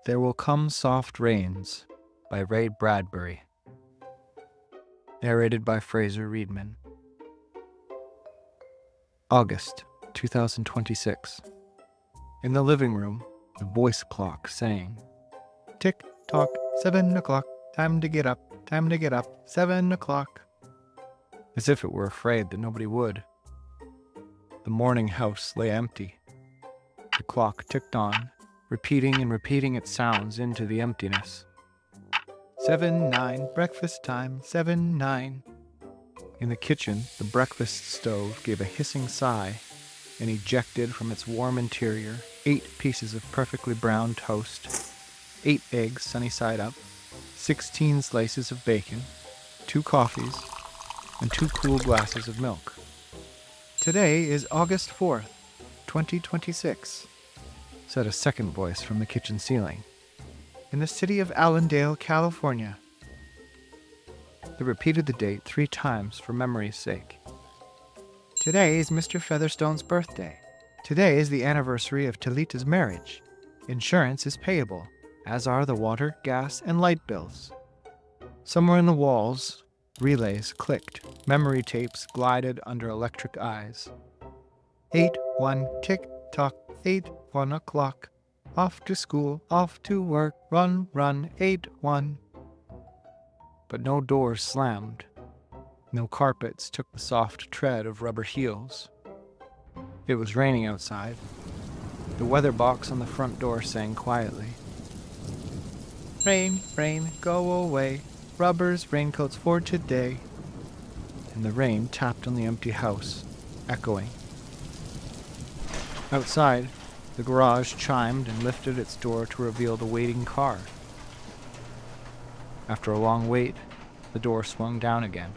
There Will Come Soft Rains by Ray Bradbury. Narrated by Fraser, Readman. August 2026. In the living room, the voice clock sang, "Tick-tock, 7 o'clock, time to get up, 7 o'clock." As if it were afraid that nobody would. The morning house lay empty. The clock ticked on, repeating and repeating its sounds into the emptiness. 7-9, breakfast time, 7-9. In the kitchen, the breakfast stove gave a hissing sigh and ejected from its warm interior 8 pieces of perfectly browned toast, 8 eggs sunny side up, 16 slices of bacon, 2 coffees, and 2 cool glasses of milk. "Today is August 4th, 2026, said a second voice from the kitchen ceiling. "In the city of Allendale, California." They repeated the date 3 times for memory's sake. "Today is Mr. Featherstone's birthday. Today is the anniversary of Talita's marriage. Insurance is payable, as are the water, gas, and light bills." Somewhere in the walls, relays clicked. Memory tapes glided under electric eyes. 8-1, tick-tock, 8-1 o'clock. Off to school, off to work, run, 8-1. But no doors slammed. No carpets took the soft tread of rubber heels. It was raining outside. The weather box on the front door sang quietly. "Rain, rain, go away. Rubbers, raincoats for today." And the rain tapped on the empty house, echoing. Outside, the garage chimed and lifted its door to reveal the waiting car. After a long wait, the door swung down again.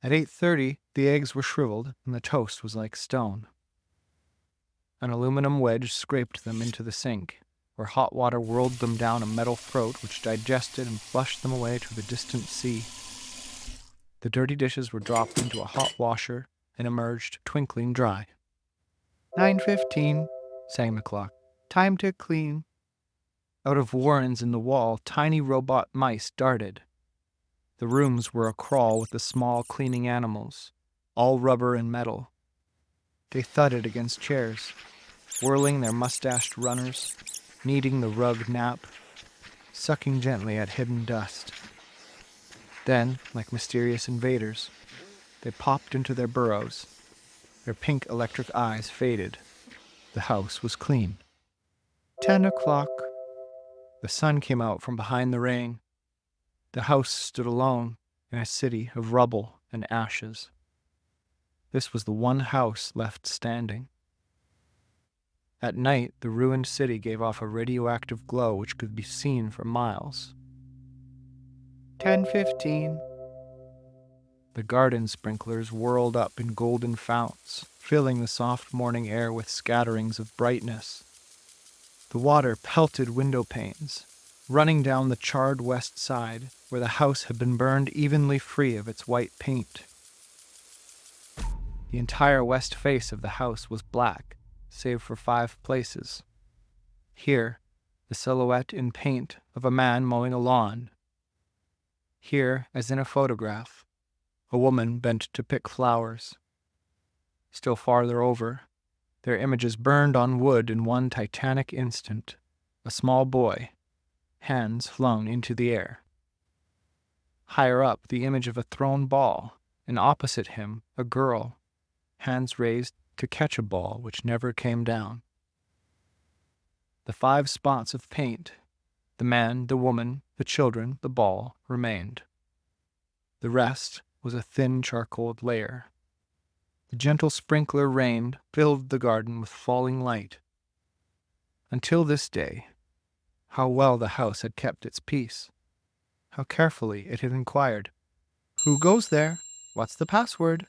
At 8:30, the eggs were shriveled and the toast was like stone. An aluminum wedge scraped them into the sink, where hot water whirled them down a metal throat which digested and flushed them away to the distant sea. The dirty dishes were dropped into a hot washer and emerged twinkling dry. 9:15, sang the clock. "Time to clean." Out of warrens in the wall, tiny robot mice darted. The rooms were acrawl with the small cleaning animals, all rubber and metal. They thudded against chairs, whirling their mustached runners, kneading the rug nap, sucking gently at hidden dust. Then, like mysterious invaders, they popped into their burrows. Their pink electric eyes faded. The house was clean. 10 o'clock. The sun came out from behind the rain. The house stood alone in a city of rubble and ashes. This was the one house left standing. At night, the ruined city gave off a radioactive glow which could be seen for miles. 10:15. The garden sprinklers whirled up in golden founts, filling the soft morning air with scatterings of brightness. The water pelted window panes, running down the charred west side where the house had been burned evenly free of its white paint. The entire west face of the house was black, save for 5 places. Here, the silhouette in paint of a man mowing a lawn. Here, as in a photograph, a woman bent to pick flowers. Still farther over, their images burned on wood in one titanic instant. A small boy, hands flung into the air. Higher up, the image of a thrown ball, and opposite him, a girl, hands raised to catch a ball which never came down. The 5 spots of paint, the man, the woman, the children, the ball, remained. The rest was a thin charcoaled layer. The gentle sprinkler rain filled the garden with falling light. Until this day, how well the house had kept its peace. How carefully it had inquired, "Who goes there? What's the password?"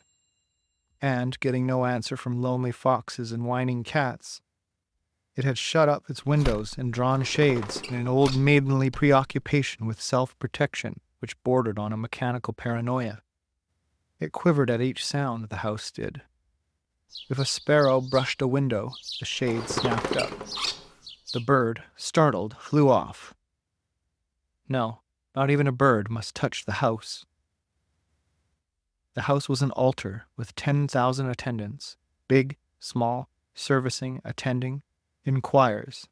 And, getting no answer from lonely foxes and whining cats, it had shut up its windows and drawn shades in an old maidenly preoccupation with self-protection which bordered on a mechanical paranoia. It quivered at each sound, the house did. If a sparrow brushed a window, the shade snapped up. The bird, startled, flew off. No, not even a bird must touch the house. The house was an altar with 10,000 attendants, big, small, servicing, attending, in choirs.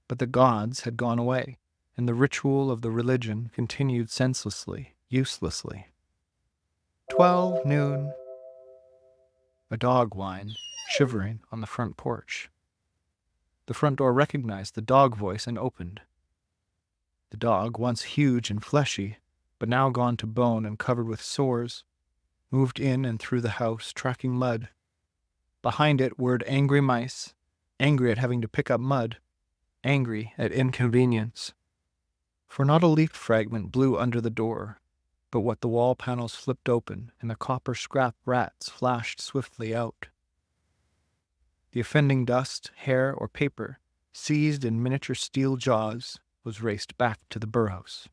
But the gods had gone away, and the ritual of the religion continued senselessly, uselessly. 12 noon. A dog whined, shivering on the front porch. The front door recognized the dog voice and opened. The dog, once huge and fleshy, but now gone to bone and covered with sores, moved in and through the house, tracking mud. Behind it whirred angry mice, angry at having to pick up mud, angry at inconvenience. For not a leaf fragment blew under the door, but what the wall panels flipped open and the copper scrap rats flashed swiftly out. The offending dust, hair, or paper, seized in miniature steel jaws, was raced back to the burrows.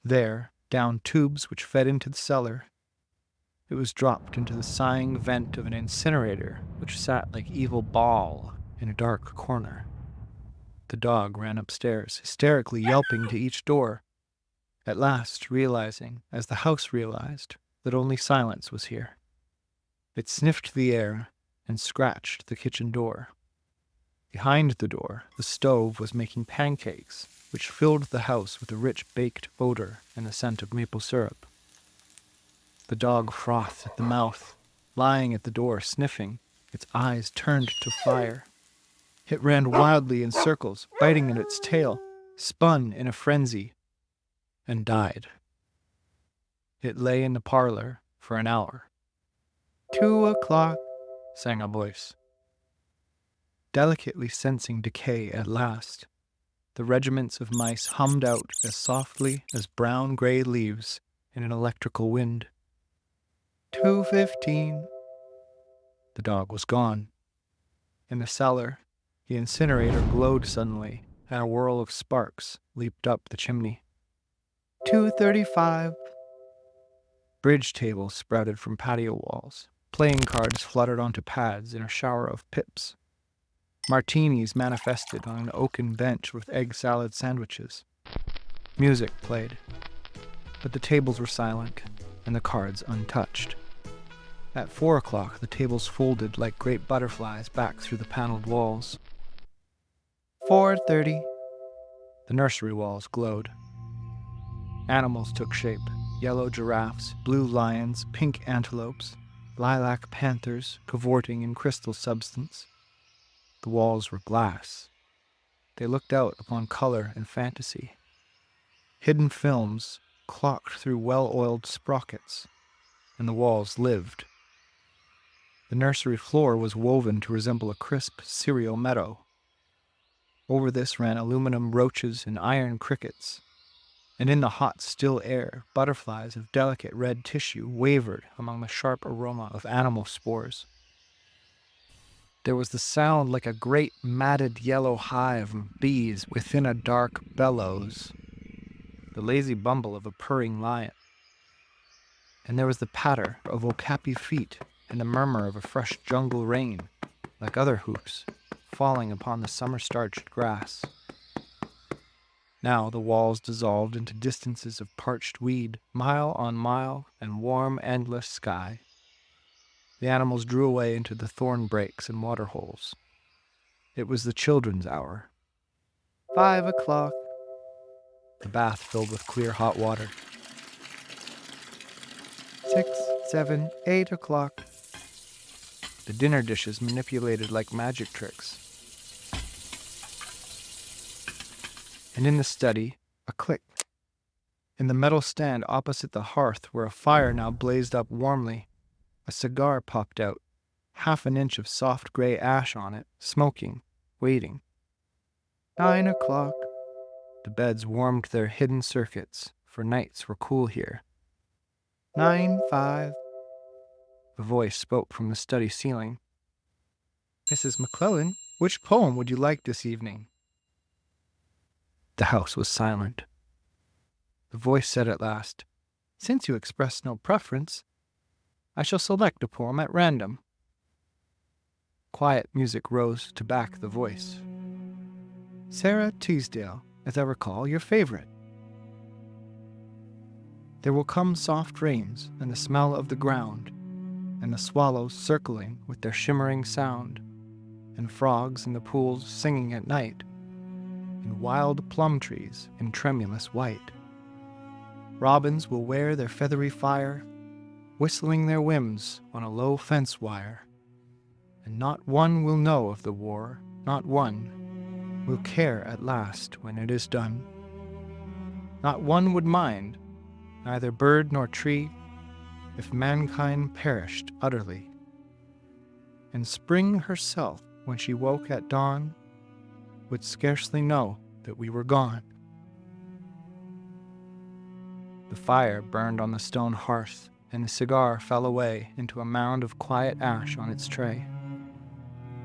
There, down tubes which fed into the cellar, it was dropped into the sighing vent of an incinerator which sat like evil Baal in a dark corner. The dog ran upstairs, hysterically yelping to each door, at last realizing, as the house realized, that only silence was here. It sniffed the air and scratched the kitchen door. Behind the door, the stove was making pancakes, which filled the house with a rich baked odor and the scent of maple syrup. The dog frothed at the mouth, lying at the door, sniffing, its eyes turned to fire. It ran wildly in circles, biting at its tail, spun in a frenzy, and died. It lay in the parlor for an hour. 2 o'clock, sang a voice. Delicately sensing decay at last, the regiments of mice hummed out as softly as brown-gray leaves in an electrical wind. 2:15. The dog was gone. In the cellar, the incinerator glowed suddenly, and a whirl of sparks leaped up the chimney. 2:35. Bridge tables sprouted from patio walls. Playing cards fluttered onto pads in a shower of pips. Martinis manifested on an oaken bench with egg salad sandwiches. Music played, but the tables were silent and the cards untouched. At 4 o'clock, the tables folded like great butterflies back through the paneled walls. 4:30. The nursery walls glowed. Animals took shape: yellow giraffes, blue lions, pink antelopes, lilac panthers cavorting in crystal substance. The walls were glass. They looked out upon color and fantasy. Hidden films clocked through well-oiled sprockets, and the walls lived. The nursery floor was woven to resemble a crisp cereal meadow. Over this ran aluminum roaches and iron crickets, and in the hot, still air, butterflies of delicate red tissue wavered among the sharp aroma of animal spores. There was the sound like a great matted yellow hive of bees within a dark bellows, the lazy bumble of a purring lion. And there was the patter of okapi feet and the murmur of a fresh jungle rain, like other hoofs, falling upon the summer-starched grass. Now the walls dissolved into distances of parched weed, mile on mile, and warm, endless sky. The animals drew away into the thorn breaks and water holes. It was the children's hour. 5 o'clock. The bath filled with clear hot water. 6, 7, 8 o'clock. The dinner dishes manipulated like magic tricks. And in the study, a click. In the metal stand opposite the hearth, where a fire now blazed up warmly, a cigar popped out, half an inch of soft gray ash on it, smoking, waiting. 9 o'clock. The beds warmed their hidden circuits, for nights were cool here. 9:05. A voice spoke from the study ceiling. Mrs. McClellan, which poem would you like this evening? The house was silent. The voice said at last, Since you express no preference, I shall select a poem at random. Quiet music rose to back the voice. Sarah Teasdale, as I recall, your favorite. There will come soft rains and the smell of the ground, and the swallows circling with their shimmering sound, and frogs in the pools singing at night, and wild plum trees in tremulous white. Robins will wear their feathery fire, whistling their whims on a low fence wire, and not one will know of the war, not one will care at last when it is done. Not one would mind, neither bird nor tree, if mankind perished utterly. And spring herself, when she woke at dawn, would scarcely know that we were gone. The fire burned on the stone hearth, and the cigar fell away into a mound of quiet ash on its tray.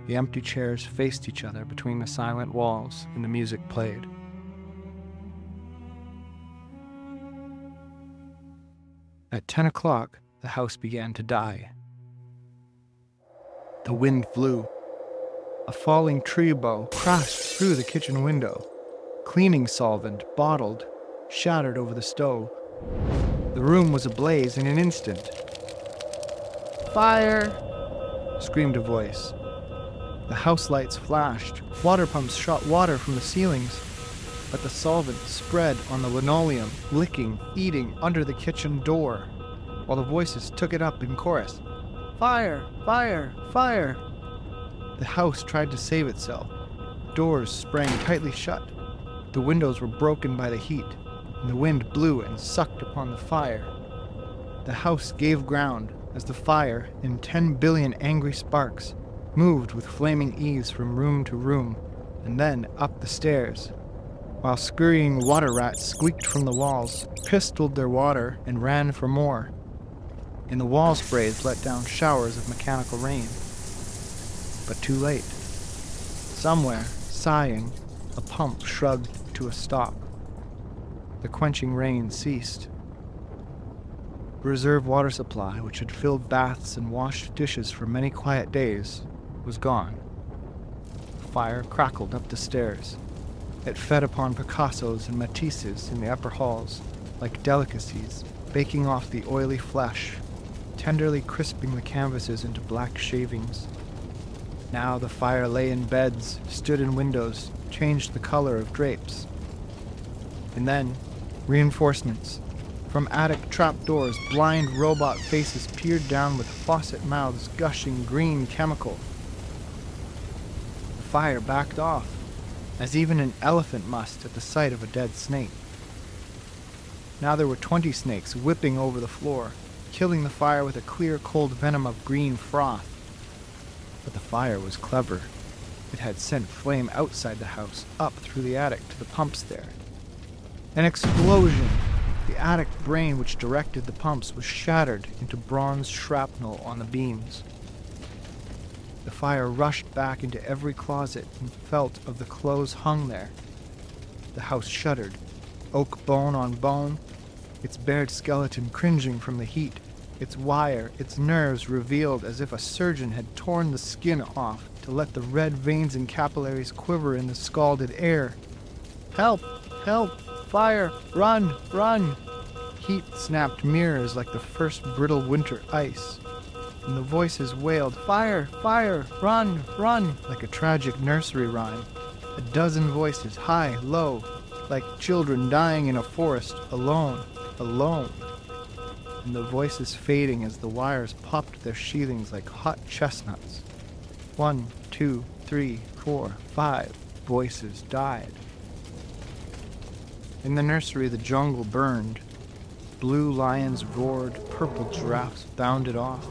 The empty chairs faced each other between the silent walls, and the music played. At 10 o'clock, the house began to die. The wind blew. A falling tree bough crashed through the kitchen window. Cleaning solvent, bottled, shattered over the stove. The room was ablaze in an instant. "Fire!" screamed a voice. The house lights flashed. Water pumps shot water from the ceilings, but the solvent spread on the linoleum, licking, eating under the kitchen door, while the voices took it up in chorus. "Fire! Fire! Fire!" The house tried to save itself. Doors sprang tightly shut. The windows were broken by the heat, and the wind blew and sucked upon the fire. The house gave ground as the fire, in 10 billion angry sparks, moved with flaming ease from room to room, and then up the stairs, while scurrying water rats squeaked from the walls, pistoled their water, and ran for more. And the wall sprays let down showers of mechanical rain. But too late. Somewhere, sighing, a pump shrugged to a stop. The quenching rain ceased. The reserve water supply, which had filled baths and washed dishes for many quiet days, was gone. The fire crackled up the stairs. It fed upon Picassos and Matisses in the upper halls, like delicacies, baking off the oily flesh, tenderly crisping the canvases into black shavings. Now the fire lay in beds, stood in windows, changed the color of drapes. And then, reinforcements. From attic trapdoors, blind robot faces peered down with faucet mouths gushing green chemical. The fire backed off, as even an elephant must at the sight of a dead snake. Now there were 20 snakes whipping over the floor, killing the fire with a clear, cold venom of green froth. But the fire was clever. It had sent flame outside the house, up through the attic to the pumps there. An explosion! The attic brain which directed the pumps was shattered into bronze shrapnel on the beams. The fire rushed back into every closet and felt of the clothes hung there. The house shuddered, oak bone on bone, its bared skeleton cringing from the heat, its wire, its nerves revealed as if a surgeon had torn the skin off to let the red veins and capillaries quiver in the scalded air. "Help! Help! Fire! Run! Run!" Heat snapped mirrors like the first brittle winter ice, and the voices wailed, "Fire! Fire! Run! Run!" like a tragic nursery rhyme. A dozen voices, high, low, like children dying in a forest, alone, alone. And the voices fading as the wires popped their sheathings like hot chestnuts. 1, 2, 3, 4, 5 voices died. In the nursery, the jungle burned. Blue lions roared, purple giraffes bounded off.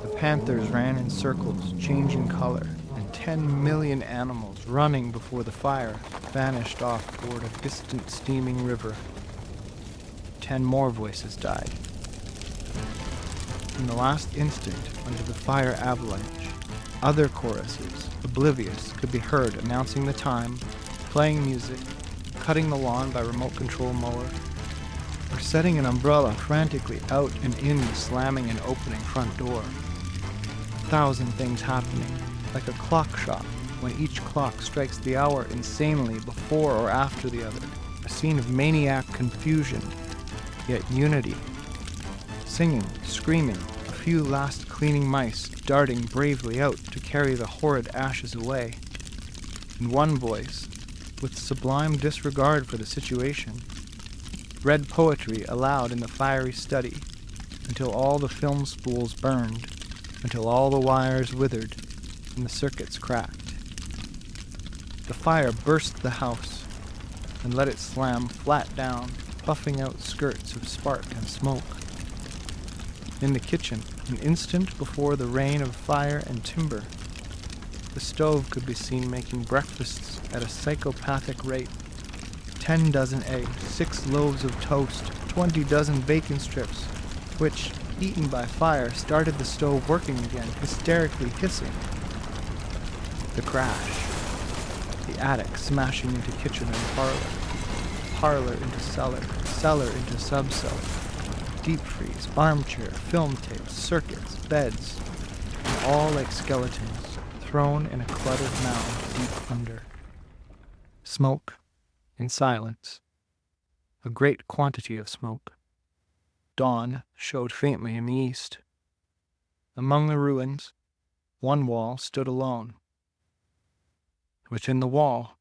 The panthers ran in circles, changing color, and 10 million animals running before the fire vanished off toward a distant steaming river. 10 more voices died. In the last instant, under the fire avalanche, other choruses, oblivious, could be heard announcing the time, playing music, cutting the lawn by remote control mower, or setting an umbrella frantically out and in the slamming and opening front door. 1,000 things happening, like a clock shop when each clock strikes the hour insanely before or after the other. A scene of maniac confusion, yet unity. Singing, screaming, a few last cleaning mice darting bravely out to carry the horrid ashes away. And one voice, with sublime disregard for the situation, read poetry aloud in the fiery study until all the film spools burned, until all the wires withered and the circuits cracked. The fire burst the house and let it slam flat down, puffing out skirts of spark and smoke. In the kitchen, an instant before the rain of fire and timber, the stove could be seen making breakfasts at a psychopathic rate. 10 dozen eggs, 6 loaves of toast, 20 dozen bacon strips, which, eaten by fire, started the stove working again, hysterically hissing. The crash. The attic smashing into kitchen and parlor. Parlor into cellar. Cellar into sub-cellar. Deep freeze, armchair, film tapes, circuits, beds, and all like skeletons, thrown in a cluttered mound deep under. Smoke and silence. A great quantity of smoke. Dawn showed faintly in the east. Among the ruins, one wall stood alone. Within the wall,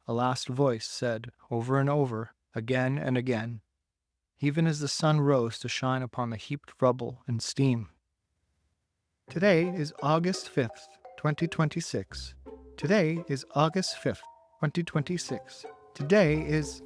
a last voice said over and over, again and again, even as the sun rose to shine upon the heaped rubble and steam. Today is August 5th, 2026. Today is August 5th, 2026. Today is...